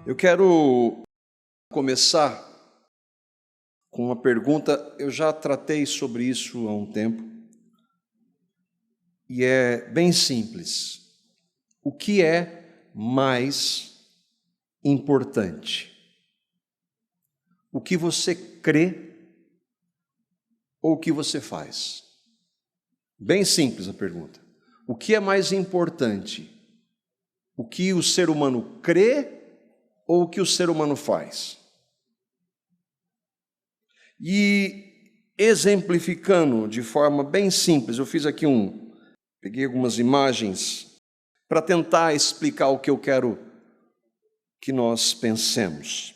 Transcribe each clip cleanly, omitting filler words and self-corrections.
Eu quero começar com uma pergunta. Eu já tratei sobre isso há um tempo e é bem simples. O que é mais importante? O que você crê ou o que você faz? Bem simples a pergunta. O que é mais importante? O que o ser humano crê ou o que o ser humano faz? E exemplificando de forma bem simples, eu fiz aqui peguei algumas imagens para tentar explicar o que eu quero que nós pensemos.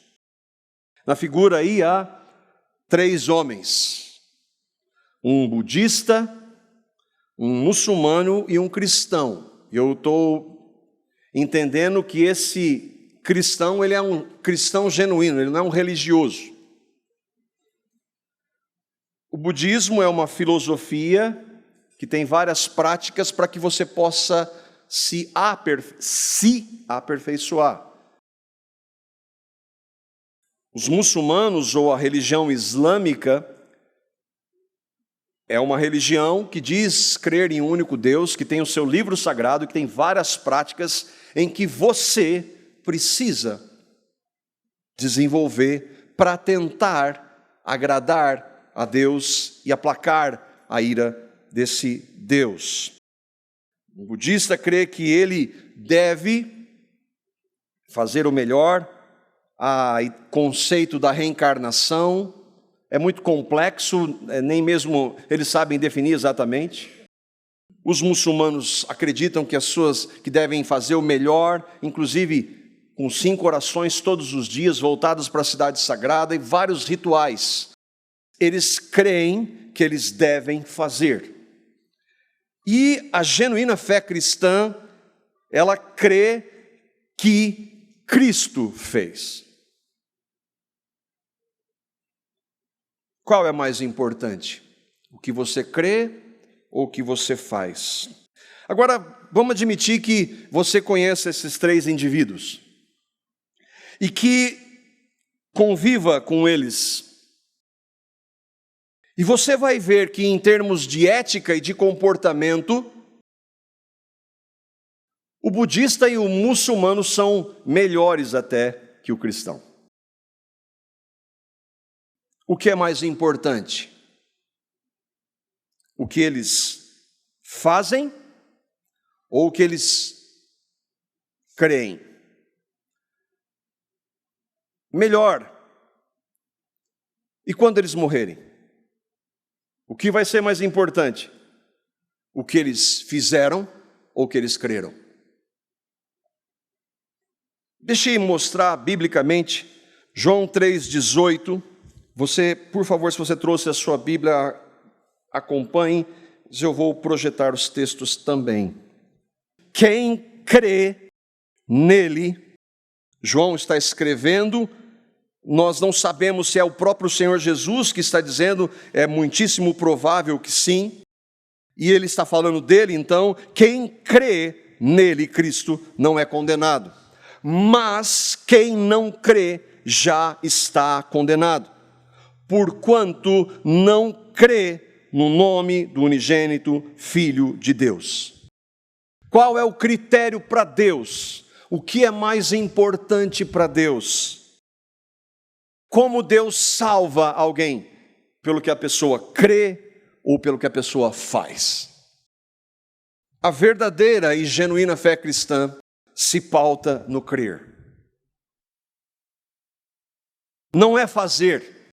Na figura aí há 3 homens, um budista, um muçulmano e um cristão. Eu estou entendendo que esse cristão, ele é um cristão genuíno, ele não é um religioso. O budismo é uma filosofia que tem várias práticas para que você possa se aperfeiçoar. Os muçulmanos ou a religião islâmica é uma religião que diz crer em um único Deus, que tem o seu livro sagrado, que tem várias práticas em que você precisa desenvolver para tentar agradar a Deus e aplacar a ira desse Deus. O budista crê que ele deve fazer o melhor. O conceito da reencarnação é muito complexo, nem mesmo eles sabem definir exatamente. Os muçulmanos acreditam que devem fazer o melhor, inclusive com 5 orações todos os dias, voltadas para a cidade sagrada e vários rituais. Eles creem que eles devem fazer. E a genuína fé cristã, ela crê que Cristo fez. Qual é mais importante? O que você crê ou o que você faz? Agora, vamos admitir que você conhece esses 3 indivíduos e que conviva com eles. E você vai ver que em termos de ética e de comportamento, o budista e o muçulmano são melhores até que o cristão. O que é mais importante? O que eles fazem ou o que eles creem? Melhor. E quando eles morrerem? O que vai ser mais importante? O que eles fizeram ou o que eles creram? Deixa eu mostrar biblicamente João 3,18. Você, por favor, se você trouxe a sua Bíblia, acompanhe, eu vou projetar os textos também. Quem crê nele, João está escrevendo, nós não sabemos se é o próprio Senhor Jesus que está dizendo, é muitíssimo provável que sim, e ele está falando dele, então, quem crê nele, Cristo, não é condenado, mas quem não crê já está condenado, porquanto não crê no nome do unigênito Filho de Deus. Qual é o critério para Deus? O que é mais importante para Deus? Como Deus salva alguém? Pelo que a pessoa crê ou pelo que a pessoa faz? A verdadeira e genuína fé cristã se pauta no crer. Não é fazer.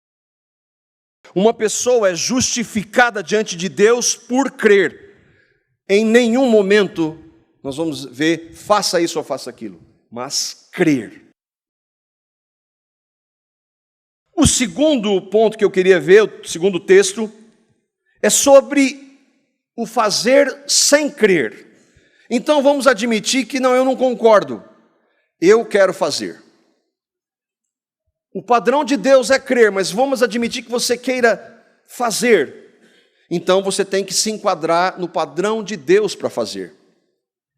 Uma pessoa é justificada diante de Deus por crer. Em nenhum momento nós vamos ver, faça isso ou faça aquilo, mas crer. O segundo ponto que eu queria ver, o segundo texto, é sobre o fazer sem crer. Então vamos admitir que eu não concordo. Eu quero fazer. O padrão de Deus é crer, mas vamos admitir que você queira fazer. Então você tem que se enquadrar no padrão de Deus para fazer.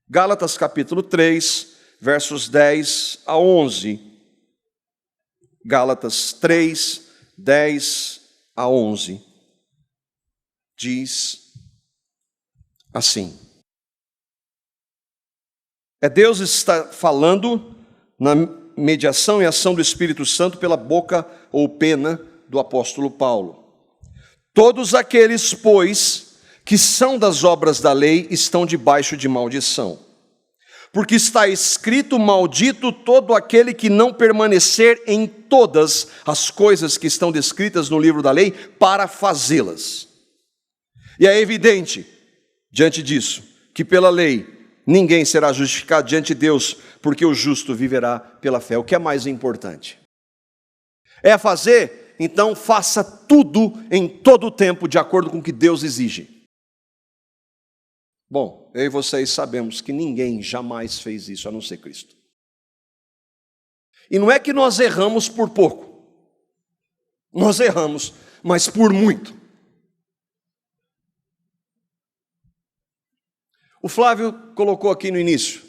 Gálatas capítulo 3, versos 10 a 11. Gálatas 3, 10 a 11. Diz assim. Deus está falando na mediação e ação do Espírito Santo pela boca ou pena do apóstolo Paulo. Todos aqueles, pois, que são das obras da lei, estão debaixo de maldição. Porque está escrito: maldito todo aquele que não permanecer em todas as coisas que estão descritas no livro da lei para fazê-las. E é evidente, diante disso, que pela lei ninguém será justificado diante de Deus, porque o justo viverá pela fé. O que é mais importante? É fazer, então faça tudo em todo o tempo, de acordo com o que Deus exige. Bom, eu e vocês sabemos que ninguém jamais fez isso, a não ser Cristo. E não é que nós erramos por pouco. Nós erramos, mas por muito. O Flávio colocou aqui no início,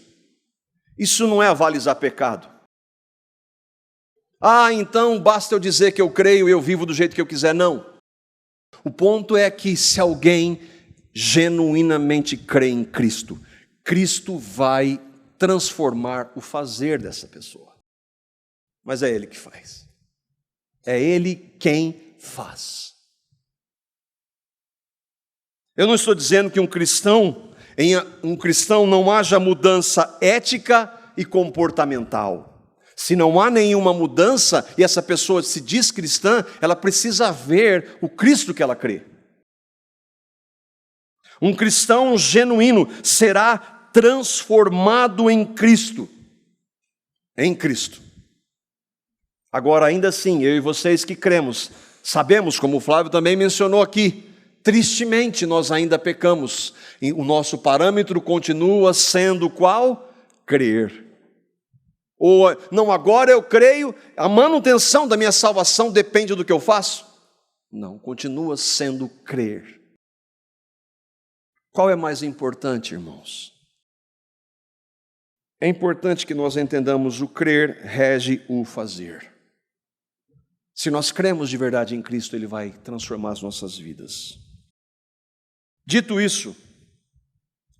isso não é avalizar pecado. Então basta eu dizer que eu creio e eu vivo do jeito que eu quiser. Não. O ponto é que se alguém genuinamente crê em Cristo, Cristo vai transformar o fazer dessa pessoa. Mas é Ele que faz. É Ele quem faz. Eu não estou dizendo que em um cristão não haja mudança ética e comportamental. Se não há nenhuma mudança e essa pessoa se diz cristã, ela precisa ver o Cristo que ela crê. Um cristão genuíno será transformado em Cristo. Em Cristo. Agora, ainda assim, eu e vocês que cremos, sabemos, como o Flávio também mencionou aqui, tristemente nós ainda pecamos. E o nosso parâmetro continua sendo qual? Crer. Ou, não, agora eu creio, a manutenção da minha salvação depende do que eu faço? Não, continua sendo crer. Qual é mais importante, irmãos? É importante que nós entendamos o crer rege o fazer. Se nós cremos de verdade em Cristo, Ele vai transformar as nossas vidas. Dito isso,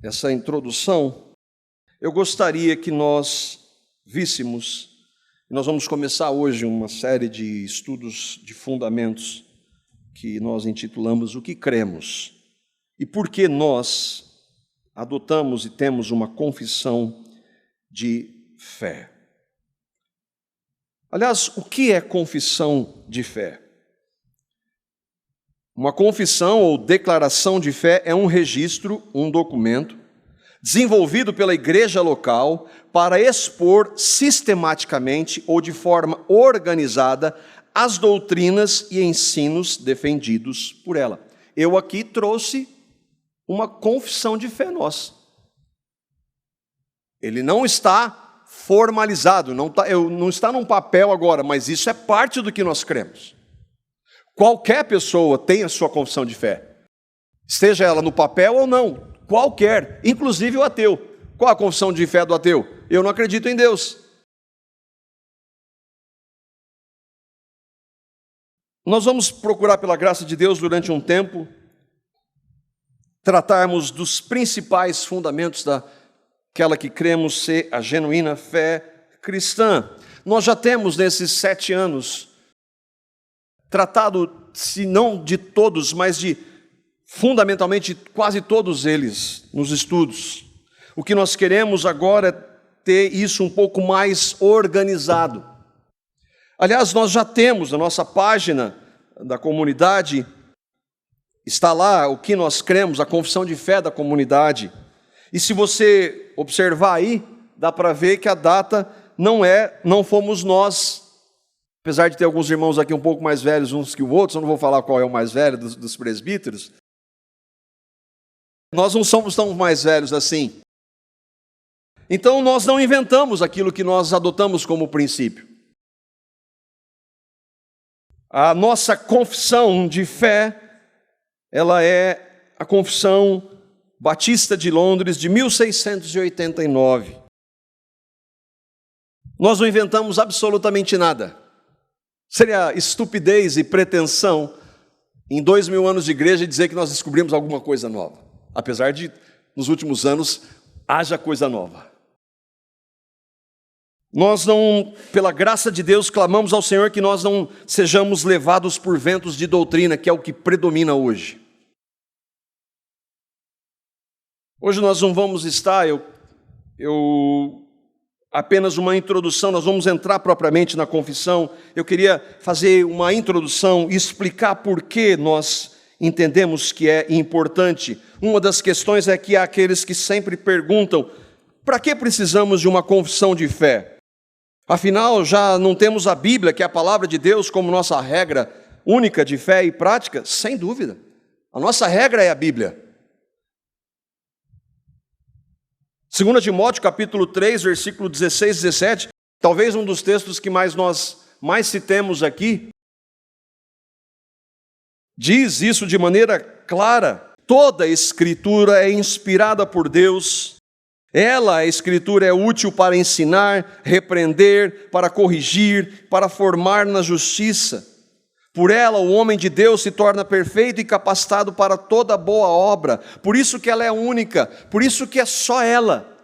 essa introdução, eu gostaria que nós víssemos, nós vamos começar hoje uma série de estudos de fundamentos que nós intitulamos O que Cremos e por que nós adotamos e temos uma confissão de fé. Aliás, o que é confissão de fé? Uma confissão ou declaração de fé é um registro, um documento, desenvolvido pela igreja local para expor sistematicamente ou de forma organizada as doutrinas e ensinos defendidos por ela. Eu aqui trouxe uma confissão de fé nossa. Ele não está formalizado, não está num papel agora, mas isso é parte do que nós cremos. Qualquer pessoa tem a sua confissão de fé, esteja ela no papel ou não, qualquer, inclusive o ateu. Qual a confissão de fé do ateu? Eu não acredito em Deus. Nós vamos procurar, pela graça de Deus, durante um tempo, tratarmos dos principais fundamentos daquela que cremos ser a genuína fé cristã. Nós já temos, nesses 7 anos, tratado, se não de todos, mas de fundamentalmente quase todos eles nos estudos. O que nós queremos agora é ter isso um pouco mais organizado. Aliás, nós já temos na nossa página da comunidade, está lá o que nós cremos, a confissão de fé da comunidade. E se você observar aí, dá para ver que a data não fomos nós. Apesar de ter alguns irmãos aqui um pouco mais velhos uns que os outros, eu não vou falar qual é o mais velho dos presbíteros. Nós não somos tão mais velhos assim. Então nós não inventamos aquilo que nós adotamos como princípio. A nossa confissão de fé, ela é a Confissão Batista de Londres de 1689. Nós não inventamos absolutamente nada. Seria estupidez e pretensão em 2000 anos de igreja dizer que nós descobrimos alguma coisa nova. Apesar de, nos últimos anos, haja coisa nova. Nós não, pela graça de Deus, clamamos ao Senhor que nós não sejamos levados por ventos de doutrina, que é o que predomina hoje. Hoje nós não vamos estar, apenas uma introdução, nós vamos entrar propriamente na confissão. Eu queria fazer uma introdução e explicar por que nós entendemos que é importante. Uma das questões é que há aqueles que sempre perguntam: para que precisamos de uma confissão de fé? Afinal, já não temos a Bíblia, que é a palavra de Deus, como nossa regra única de fé e prática? Sem dúvida. A nossa regra é a Bíblia. 2 Timóteo capítulo 3, versículo 16 e 17, talvez um dos textos que nós mais citemos aqui, diz isso de maneira clara: toda a Escritura é inspirada por Deus. Ela, a Escritura, é útil para ensinar, repreender, para corrigir, para formar na justiça. Por ela, o homem de Deus se torna perfeito e capacitado para toda boa obra. Por isso que ela é única, por isso que é só ela.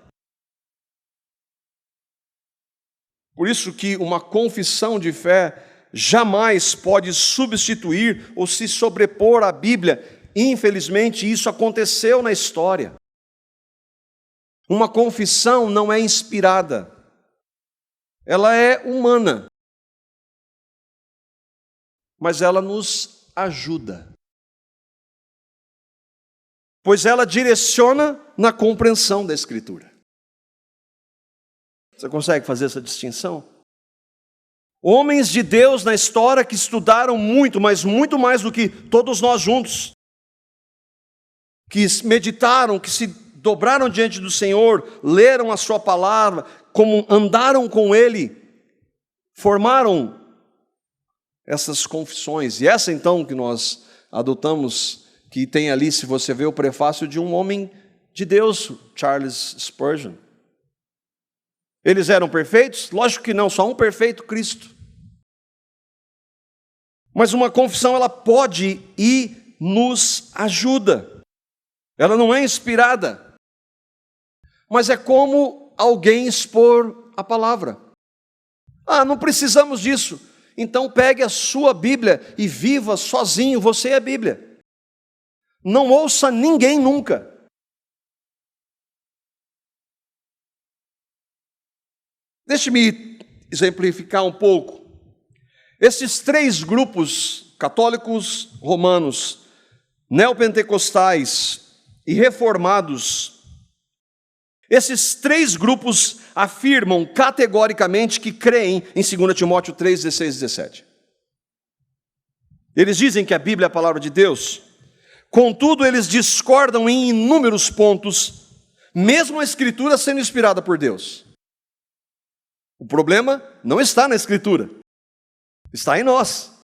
Por isso que uma confissão de fé jamais pode substituir ou se sobrepor à Bíblia. Infelizmente, isso aconteceu na história. Uma confissão não é inspirada, ela é humana, mas ela nos ajuda, pois ela direciona na compreensão da Escritura. Você consegue fazer essa distinção? Homens de Deus na história que estudaram muito, mas muito mais do que todos nós juntos, que meditaram, que se dobraram diante do Senhor, leram a sua palavra, como andaram com Ele, formaram essas confissões. E essa então que nós adotamos, que tem ali, se você vê o prefácio de um homem de Deus, Charles Spurgeon. Eles eram perfeitos? Lógico que não, só um perfeito, Cristo. Mas uma confissão, ela pode e nos ajuda. Ela não é inspirada, mas é como alguém expor a palavra. Ah, não precisamos disso. Então pegue a sua Bíblia e viva sozinho, você é a Bíblia. Não ouça ninguém nunca. Deixe-me exemplificar um pouco. Esses três grupos, católicos romanos, neopentecostais e reformados, esses três grupos afirmam categoricamente que creem em 2 Timóteo 3, 16 e 17. Eles dizem que a Bíblia é a palavra de Deus, contudo eles discordam em inúmeros pontos, mesmo a Escritura sendo inspirada por Deus. O problema não está na Escritura, está em nós.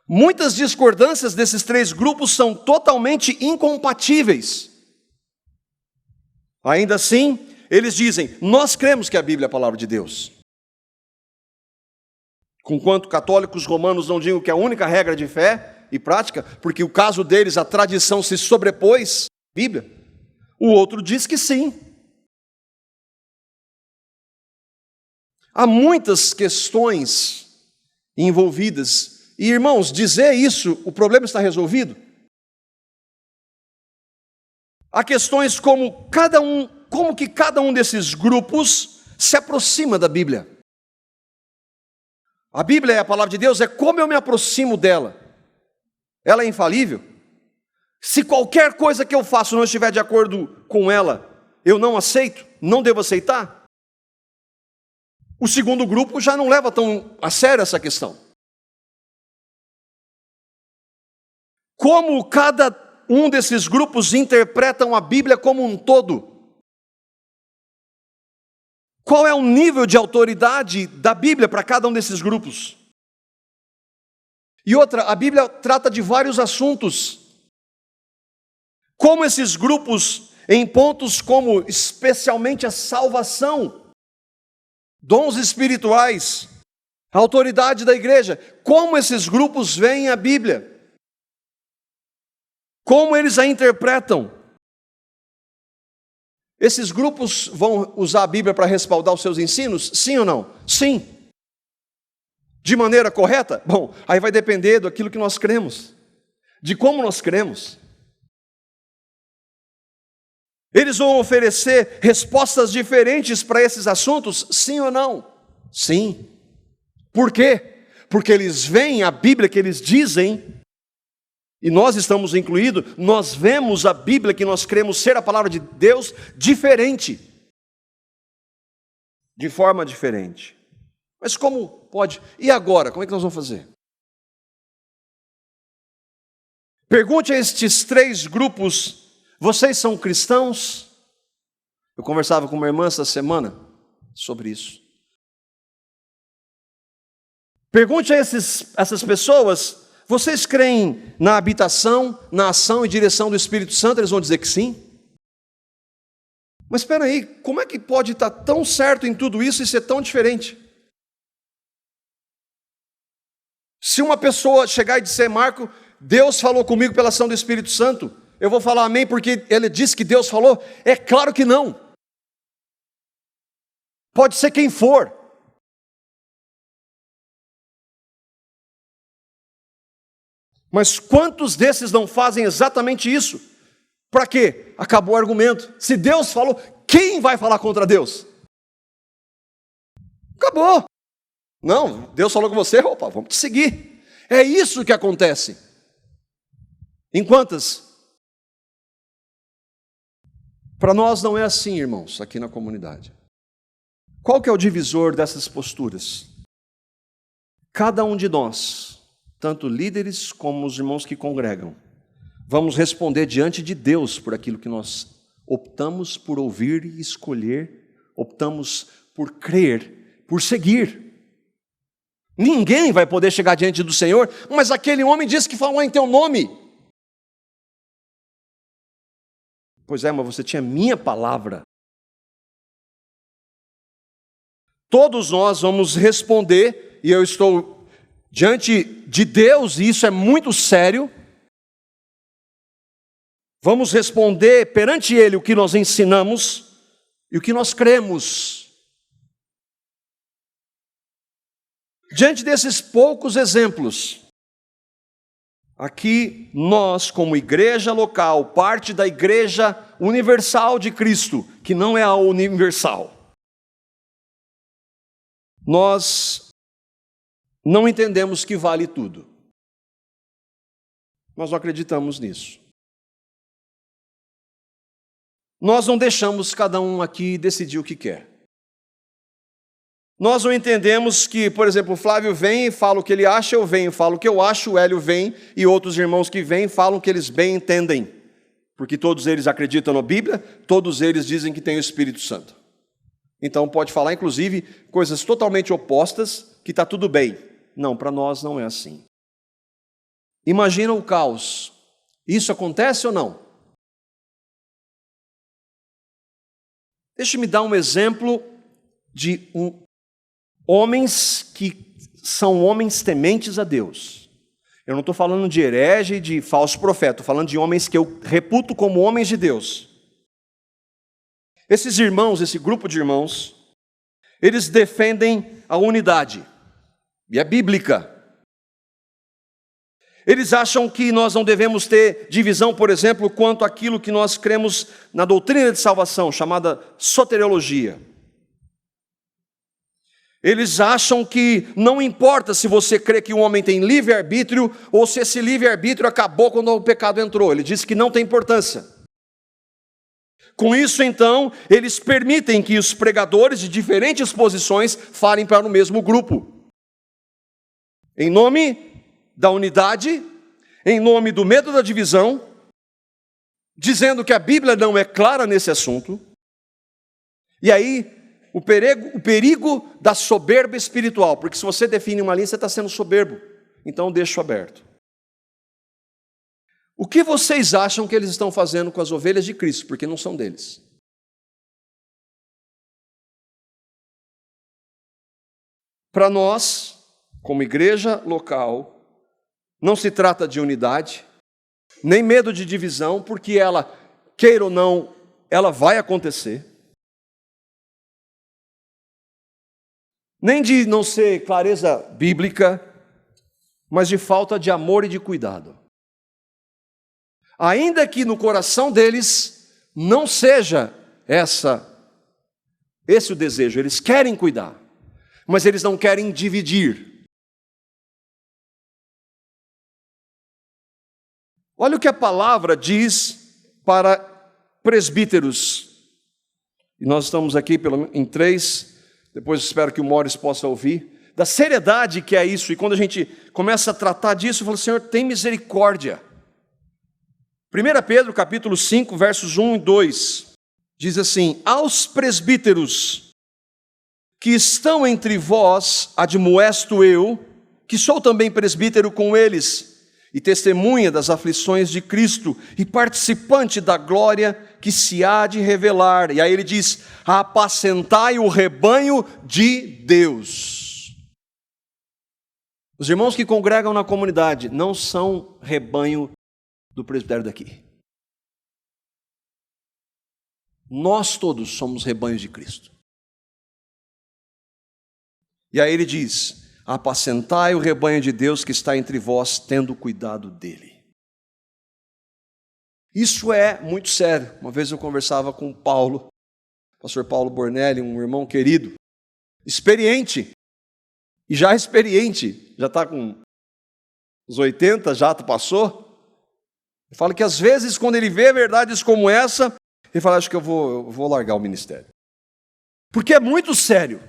Muitas discordâncias desses três grupos são totalmente incompatíveis. Ainda assim, eles dizem: nós cremos que a Bíblia é a palavra de Deus. Conquanto católicos romanos não digam que é a única regra de fé e prática, porque o caso deles, a tradição se sobrepôs à Bíblia, o outro diz que sim. Há muitas questões envolvidas. E, irmãos, dizer isso, o problema está resolvido? Há questões como que cada um desses grupos se aproxima da Bíblia. A Bíblia é a palavra de Deus, é como eu me aproximo dela. Ela é infalível? Se qualquer coisa que eu faço não estiver de acordo com ela, eu não aceito, não devo aceitar? O segundo grupo já não leva tão a sério essa questão. Como cada um desses grupos interpretam a Bíblia como um todo? Qual é o nível de autoridade da Bíblia para cada um desses grupos? E outra, a Bíblia trata de vários assuntos. Como esses grupos, em pontos como especialmente a salvação, dons espirituais, A autoridade da igreja. Como esses grupos veem a Bíblia? Como eles a interpretam? Esses grupos vão usar a Bíblia para respaldar os seus ensinos? Sim ou não? Sim. De maneira correta? Bom, aí vai depender daquilo que nós cremos, de como nós cremos. Eles vão oferecer respostas diferentes para esses assuntos? Sim ou não? Sim. Por quê? Porque eles veem a Bíblia que eles dizem, e nós estamos incluídos, nós vemos a Bíblia que nós cremos ser a palavra de Deus diferente. De forma diferente. Mas como pode? E agora? Como é que nós vamos fazer? Pergunte a estes 3 grupos: vocês são cristãos? Eu conversava com uma irmã essa semana sobre isso. Pergunte a essas pessoas: vocês creem na habitação, na ação e direção do Espírito Santo? Eles vão dizer que sim. Mas espera aí, como é que pode estar tão certo em tudo isso e ser tão diferente? Se uma pessoa chegar e dizer: Marco, Deus falou comigo pela ação do Espírito Santo, eu vou falar amém porque ele disse que Deus falou? É claro que não. Pode ser quem for. Mas quantos desses não fazem exatamente isso? Para quê? Acabou o argumento. Se Deus falou, quem vai falar contra Deus? Acabou. Não, Deus falou com você, opa, vamos te seguir. É isso que acontece. Em quantas? Para nós não é assim, irmãos, aqui na comunidade. Qual que é o divisor dessas posturas? Cada um de nós, tanto líderes como os irmãos que congregam, vamos responder diante de Deus por aquilo que nós optamos por ouvir e escolher, optamos por crer, por seguir. Ninguém vai poder chegar diante do Senhor: mas aquele homem disse que falou em teu nome. Pois é, mas você tinha minha palavra. Todos nós vamos responder, e eu estou diante de Deus, e isso é muito sério. Vamos responder perante Ele o que nós ensinamos e o que nós cremos. Diante desses poucos exemplos, aqui nós, como igreja local, parte da igreja universal de Cristo, que não é a universal, nós não entendemos que vale tudo. Nós não acreditamos nisso. Nós não deixamos cada um aqui decidir o que quer. Nós não entendemos que, por exemplo, o Flávio vem e fala o que ele acha, eu venho e falo o que eu acho, o Hélio vem e outros irmãos que vêm falam o que eles bem entendem. Porque todos eles acreditam na Bíblia, todos eles dizem que tem o Espírito Santo. Então pode falar, inclusive, coisas totalmente opostas, que está tudo bem. Não, para nós não é assim. Imagina o caos. Isso acontece ou não? Deixe-me dar um exemplo de homens que são homens tementes a Deus. Eu não estou falando de herege e de falso profeta, estou falando de homens que eu reputo como homens de Deus. Esses irmãos, esse grupo de irmãos, eles defendem a unidade, e é bíblica. Eles acham que nós não devemos ter divisão, por exemplo, quanto àquilo que nós cremos na doutrina de salvação, chamada soteriologia. Eles acham que não importa se você crê que um homem tem livre-arbítrio ou se esse livre-arbítrio acabou quando o pecado entrou. Ele diz que não tem importância. Com isso, então, eles permitem que os pregadores de diferentes posições falem para o mesmo grupo. Em nome da unidade, em nome do medo da divisão, dizendo que a Bíblia não é clara nesse assunto. E aí, o perigo da soberba espiritual, porque se você define uma linha, você está sendo soberbo. Então, deixo aberto. O que vocês acham que eles estão fazendo com as ovelhas de Cristo? Porque não são deles. Para nós, como igreja local, não se trata de unidade, nem medo de divisão, porque ela, queira ou não, ela vai acontecer. Nem de não ser clareza bíblica, mas de falta de amor e de cuidado. Ainda que no coração deles não seja esse o desejo, eles querem cuidar, mas eles não querem dividir. Olha o que a palavra diz para presbíteros. E nós estamos aqui em 3, depois espero que o Morris possa ouvir, da seriedade que é isso. E quando a gente começa a tratar disso, eu falo, Senhor, tem misericórdia. 1 Pedro capítulo 5, versos 1 e 2, diz assim: aos presbíteros que estão entre vós, admoesto eu, que sou também presbítero com eles, e testemunha das aflições de Cristo, e participante da glória que se há de revelar. E aí ele diz: apacentai o rebanho de Deus. Os irmãos que congregam na comunidade não são rebanho do presbitério daqui. Nós todos somos rebanhos de Cristo. E aí ele diz: apacentai o rebanho de Deus que está entre vós, tendo cuidado dele. Isso é muito sério. Uma vez eu conversava com o pastor Paulo Bornelli, um irmão querido, experiente, já está com os 80, já passou. Ele fala que às vezes quando ele vê verdades como essa, ele fala, acho que eu vou largar o ministério. Porque é muito sério.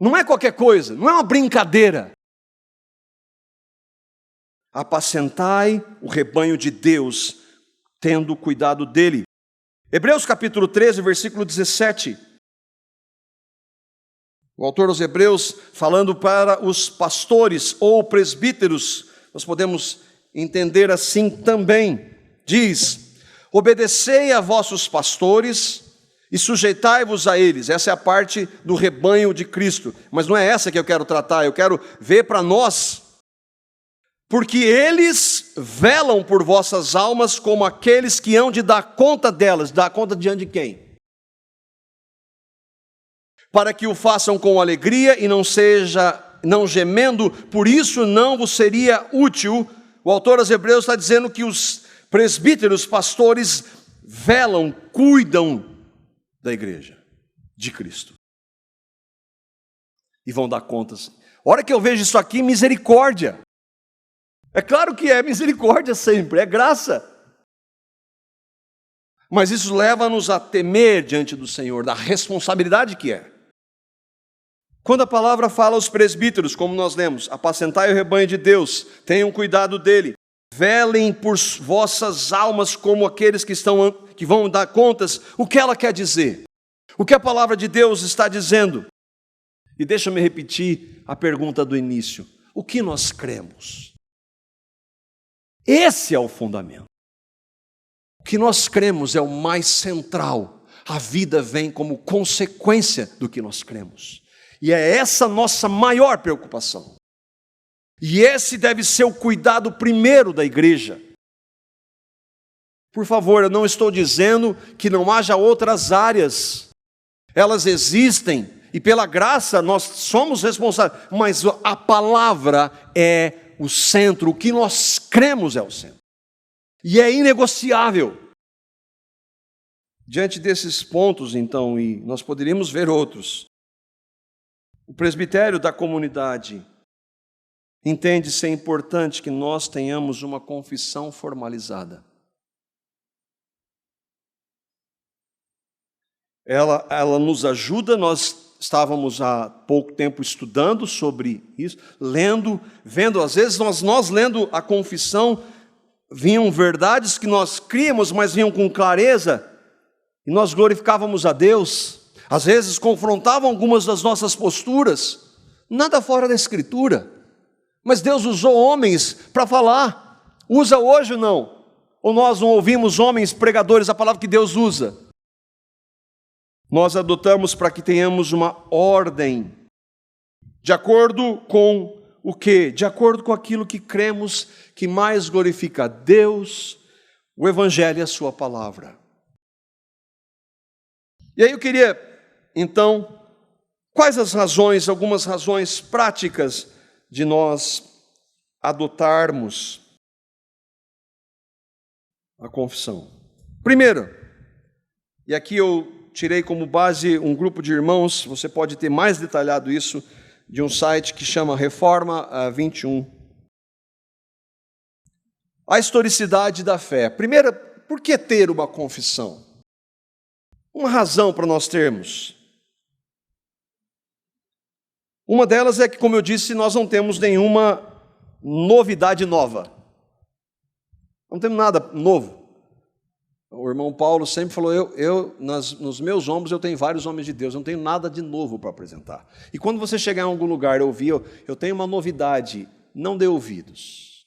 Não é qualquer coisa, não é uma brincadeira. Apacentai o rebanho de Deus, tendo cuidado dele. Hebreus capítulo 13, versículo 17. O autor aos Hebreus, falando para os pastores ou presbíteros, nós podemos entender assim também, diz: obedecei a vossos pastores e sujeitai-vos a eles. Essa é a parte do rebanho de Cristo, mas não é essa que eu quero tratar, eu quero ver para nós, porque eles velam por vossas almas como aqueles que hão de dar conta delas. Dar conta diante de quem? Para que o façam com alegria e não gemendo, por isso não vos seria útil. O autor aos Hebreus está dizendo que os presbíteros, pastores, velam, cuidam da igreja de Cristo. E vão dar contas. A hora que eu vejo isso aqui, misericórdia. É claro que é misericórdia sempre, é graça. Mas isso leva-nos a temer diante do Senhor, da responsabilidade que é. Quando a palavra fala aos presbíteros, como nós lemos, apacentai o rebanho de Deus, tenham cuidado dele, velem por vossas almas como aqueles que vão dar contas, o que ela quer dizer? O que a palavra de Deus está dizendo? E deixa-me repetir a pergunta do início: o que nós cremos? Esse é o fundamento. O que nós cremos é o mais central. A vida vem como consequência do que nós cremos. E é essa a nossa maior preocupação. E esse deve ser o cuidado primeiro da igreja. Por favor, eu não estou dizendo que não haja outras áreas. Elas existem e pela graça nós somos responsáveis. Mas a palavra é o centro, o que nós cremos é o centro. E é inegociável. Diante desses pontos, então, e nós poderíamos ver outros, o presbitério da comunidade entende ser importante que nós tenhamos uma confissão formalizada. Ela nos ajuda, nós estávamos há pouco tempo estudando sobre isso, lendo, vendo, às vezes nós lendo a confissão, vinham verdades que nós críamos, mas vinham com clareza, e nós glorificávamos a Deus, às vezes confrontavam algumas das nossas posturas, nada fora da Escritura, mas Deus usou homens para falar. Usa hoje ou não? Ou nós não ouvimos homens pregadores, a palavra que Deus usa? Nós adotamos para que tenhamos uma ordem, de acordo com o quê? De acordo com aquilo que cremos que mais glorifica a Deus, o Evangelho e a sua palavra. E aí eu queria, então, quais as razões, algumas razões práticas de nós adotarmos a confissão. Primeiro, e aqui eu tirei como base um grupo de irmãos, você pode ter mais detalhado isso, de um site que chama Reforma 21. A historicidade da fé. Primeiro, por que ter uma confissão? Uma razão para nós termos. Uma delas é que, como eu disse, nós não temos nenhuma novidade nova. Não temos nada novo. O irmão Paulo sempre falou, nos meus ombros eu tenho vários homens de Deus, eu não tenho nada de novo para apresentar. E quando você chegar em algum lugar e ouvir, eu tenho uma novidade, não dê ouvidos.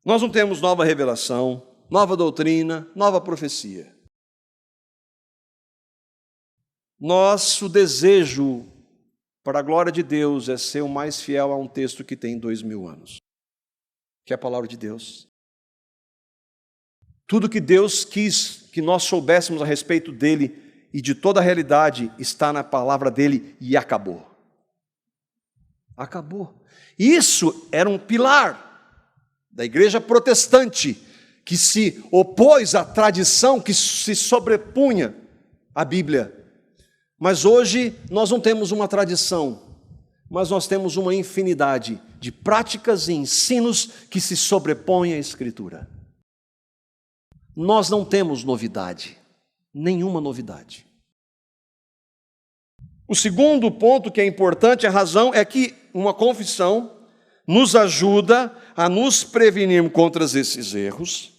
Nós não temos nova revelação, nova doutrina, nova profecia. Nosso desejo para a glória de Deus é ser o mais fiel a um texto que tem 2000 anos, que é a palavra de Deus. Tudo que Deus quis que nós soubéssemos a respeito dele e de toda a realidade está na palavra dele e acabou. Acabou. Isso era um pilar da igreja protestante que se opôs à tradição que se sobrepunha à Bíblia. Mas hoje nós não temos uma tradição, mas nós temos uma infinidade de práticas e ensinos que se sobrepõem à Escritura. Nós não temos novidade, nenhuma novidade. O segundo ponto que é importante, a razão, é que uma confissão nos ajuda a nos prevenir contra esses erros,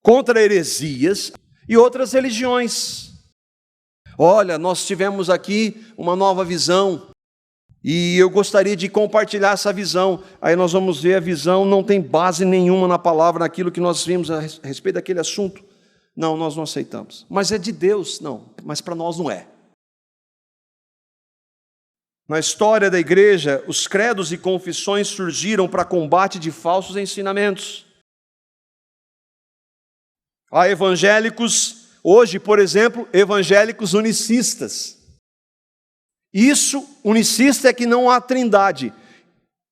contra heresias e outras religiões. Olha, nós tivemos aqui uma nova visão e eu gostaria de compartilhar essa visão. Aí nós vamos ver a visão não tem base nenhuma na palavra, naquilo que nós vimos a respeito daquele assunto. Não, nós não aceitamos. Mas é de Deus, não, mas para nós não é. Na história da igreja, os credos e confissões surgiram para combate de falsos ensinamentos. Há evangélicos, hoje, por exemplo, evangélicos unicistas. Isso, unicista, é que não há trindade.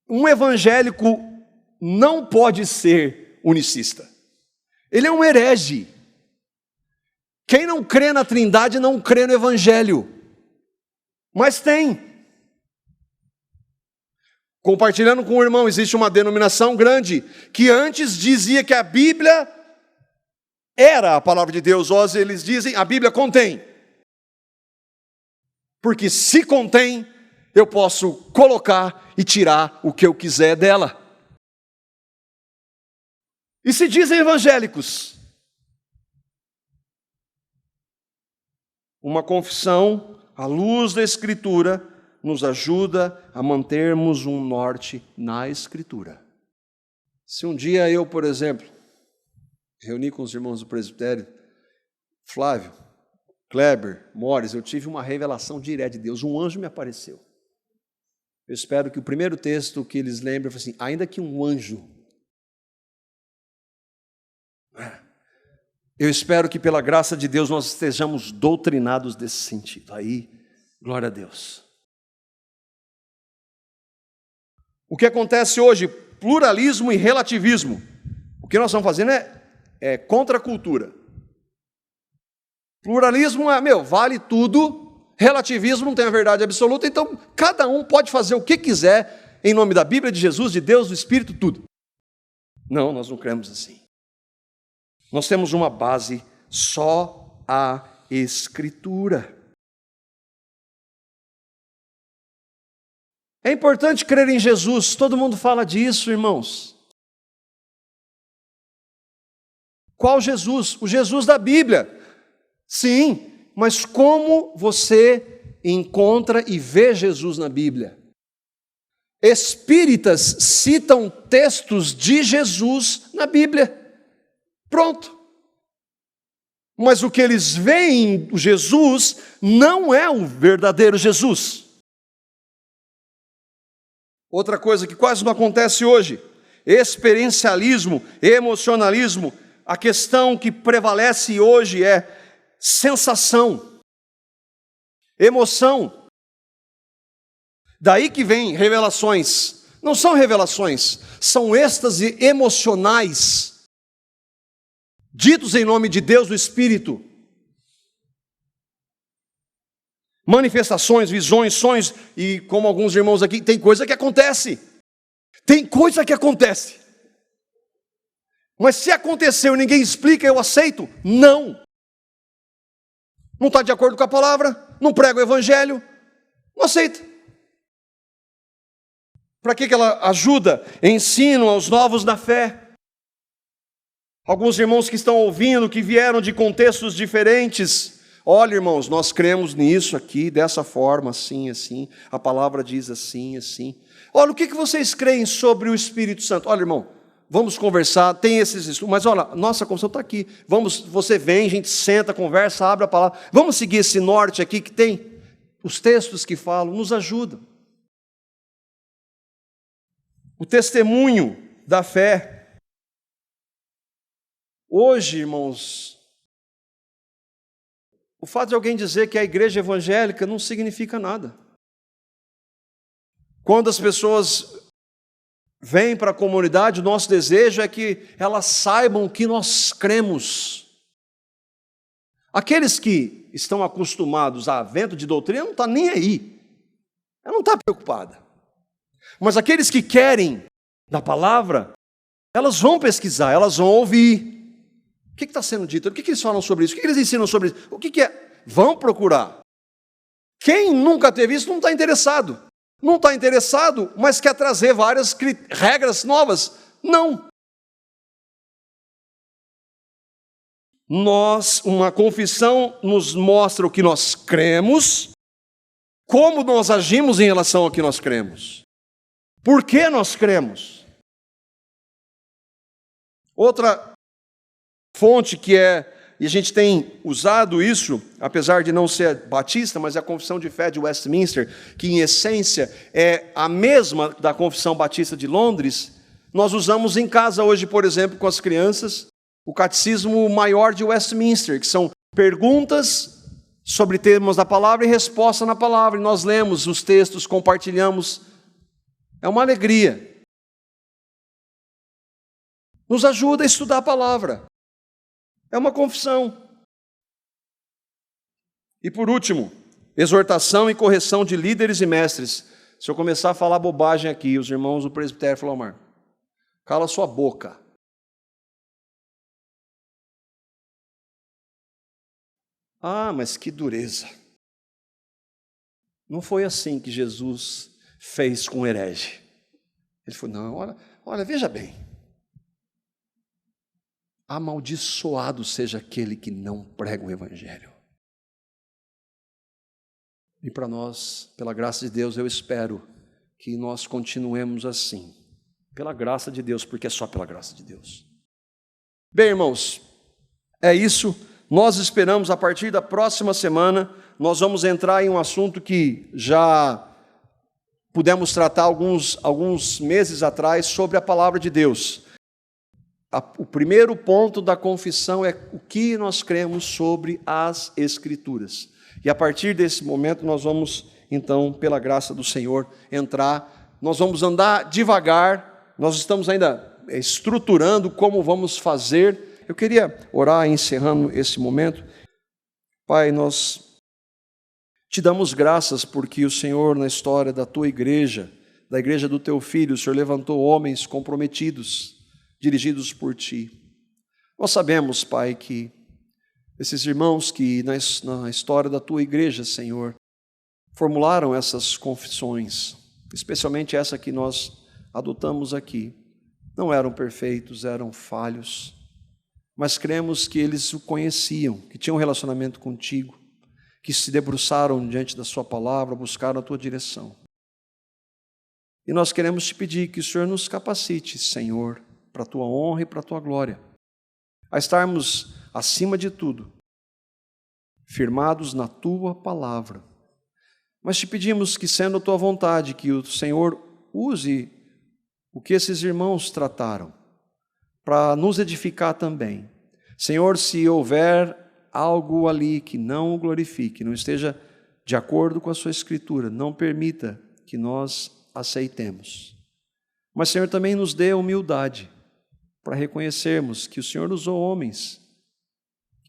Um evangélico não pode ser unicista. Ele é um herege. Quem não crê na trindade não crê no evangelho. Mas tem. Compartilhando com o irmão, existe uma denominação grande que antes dizia que a Bíblia era a palavra de Deus. Hoje eles dizem a Bíblia contém. Porque se contém, eu posso colocar e tirar o que eu quiser dela. E se dizem evangélicos. Uma confissão, à luz da Escritura, nos ajuda a mantermos um norte na Escritura. Se um dia eu, por exemplo, reuni com os irmãos do presbitério, Flávio, Kleber, Mores, eu tive uma revelação direta de Deus, um anjo me apareceu. Eu espero que o primeiro texto que eles lembrem foi assim, ainda que um anjo. Eu espero que pela graça de Deus nós estejamos doutrinados desse sentido. Aí, glória a Deus. O que acontece hoje? Pluralismo e relativismo. O que nós estamos fazendo é contra a cultura. Pluralismo vale tudo, relativismo não tem a verdade absoluta, então cada um pode fazer o que quiser em nome da Bíblia, de Jesus, de Deus, do Espírito, tudo. Não, nós não cremos assim. Nós temos uma base, só a Escritura. É importante crer em Jesus, todo mundo fala disso, irmãos. Qual Jesus? O Jesus da Bíblia. Sim, mas como você encontra e vê Jesus na Bíblia? Espíritas citam textos de Jesus na Bíblia. Pronto. Mas o que eles veem do Jesus não é o verdadeiro Jesus. Outra coisa que quase não acontece hoje, experiencialismo, emocionalismo, a questão que prevalece hoje é sensação, emoção. Daí que vem revelações. Não são revelações, são êxtase emocionais, ditos em nome de Deus do Espírito. Manifestações, visões, sonhos, e como alguns irmãos aqui, tem coisa que acontece. Tem coisa que acontece. Mas se aconteceu e ninguém explica, eu aceito? Não. Não está de acordo com a palavra, não prega o evangelho, não aceita. Para que ela ajuda? Ensino aos novos na fé. Alguns irmãos que estão ouvindo, que vieram de contextos diferentes. Olha, irmãos, nós cremos nisso aqui, dessa forma, assim, assim. A palavra diz assim, assim. Olha, o que vocês creem sobre o Espírito Santo? Olha, irmão, vamos conversar, tem esses estudos, mas olha, nossa confissão está aqui. Você vem, a gente senta, conversa, abre a palavra. Vamos seguir esse norte aqui que tem os textos que falam, nos ajudam. O testemunho da fé. Hoje, irmãos, o fato de alguém dizer que a igreja evangélica não significa nada. Quando as pessoas vêm para a comunidade, o nosso desejo é que elas saibam o que nós cremos. Aqueles que estão acostumados a vento de doutrina não estão nem aí. Ela não está preocupada. Mas aqueles que querem da palavra, elas vão pesquisar, elas vão ouvir. O que está sendo dito? O que eles falam sobre isso? O que eles ensinam sobre isso? O que é? Vão procurar. Quem nunca teve isso não está interessado. Não está interessado, mas quer trazer várias regras novas. Não. Uma confissão nos mostra o que nós cremos, como nós agimos em relação ao que nós cremos. Por que nós cremos? Outra fonte que e a gente tem usado isso, apesar de não ser batista, mas é a Confissão de Fé de Westminster, que em essência é a mesma da Confissão Batista de Londres, nós usamos em casa hoje, por exemplo, com as crianças, o Catecismo Maior de Westminster, que são perguntas sobre temas da palavra e resposta na palavra, e nós lemos os textos, compartilhamos. É uma alegria. Nos ajuda a estudar a palavra. É uma confissão. E por último, exortação e correção de líderes e mestres. Se eu começar a falar bobagem aqui, os irmãos do presbitério falam, Omar, cala sua boca. Ah, mas que dureza. Não foi assim que Jesus fez com o herege. Ele falou, não, olha, veja bem. Amaldiçoado seja aquele que não prega o evangelho. E para nós, pela graça de Deus, eu espero que nós continuemos assim. Pela graça de Deus, porque é só pela graça de Deus. Bem, irmãos, é isso. Nós esperamos, a partir da próxima semana, nós vamos entrar em um assunto que já pudemos tratar alguns meses atrás, sobre a palavra de Deus. O primeiro ponto da confissão é o que nós cremos sobre as Escrituras. E a partir desse momento nós vamos, então, pela graça do Senhor, entrar. Nós vamos andar devagar, nós estamos ainda estruturando como vamos fazer. Eu queria orar encerrando esse momento. Pai, nós te damos graças porque o Senhor, na história da tua igreja, da igreja do teu filho, o Senhor levantou homens comprometidos, dirigidos por ti. Nós sabemos, Pai, que esses irmãos que na história da tua igreja, Senhor, formularam essas confissões, especialmente essa que nós adotamos aqui, não eram perfeitos, eram falhos, mas cremos que eles o conheciam, que tinham um relacionamento contigo, que se debruçaram diante da sua palavra, buscaram a tua direção. E nós queremos te pedir que o Senhor nos capacite, Senhor, para a tua honra e para a tua glória, a estarmos, acima de tudo, firmados na tua palavra. Mas te pedimos que, sendo a tua vontade, que o Senhor use o que esses irmãos trataram para nos edificar também. Senhor, se houver algo ali que não o glorifique, não esteja de acordo com a sua Escritura, não permita que nós aceitemos. Mas, Senhor, também nos dê humildade para reconhecermos que o Senhor usou homens,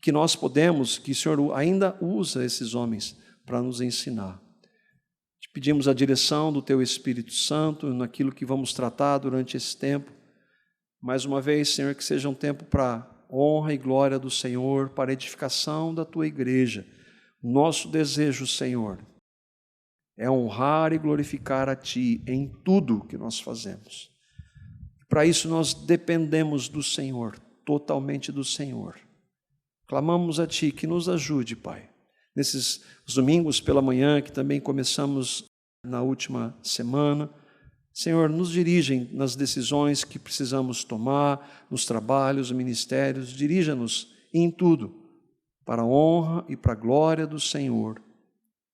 que nós podemos, que o Senhor ainda usa esses homens para nos ensinar. Te pedimos a direção do Teu Espírito Santo naquilo que vamos tratar durante esse tempo. Mais uma vez, Senhor, que seja um tempo para honra e glória do Senhor, para edificação da Tua igreja. Nosso desejo, Senhor, é honrar e glorificar a Ti em tudo que nós fazemos. Para isso nós dependemos do Senhor, totalmente do Senhor. Clamamos a Ti que nos ajude, Pai. Nesses domingos pela manhã, que também começamos na última semana, Senhor, nos dirigem nas decisões que precisamos tomar, nos trabalhos, ministérios, dirija-nos em tudo, para a honra e para a glória do Senhor.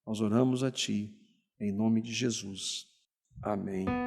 Nós oramos a Ti, em nome de Jesus. Amém.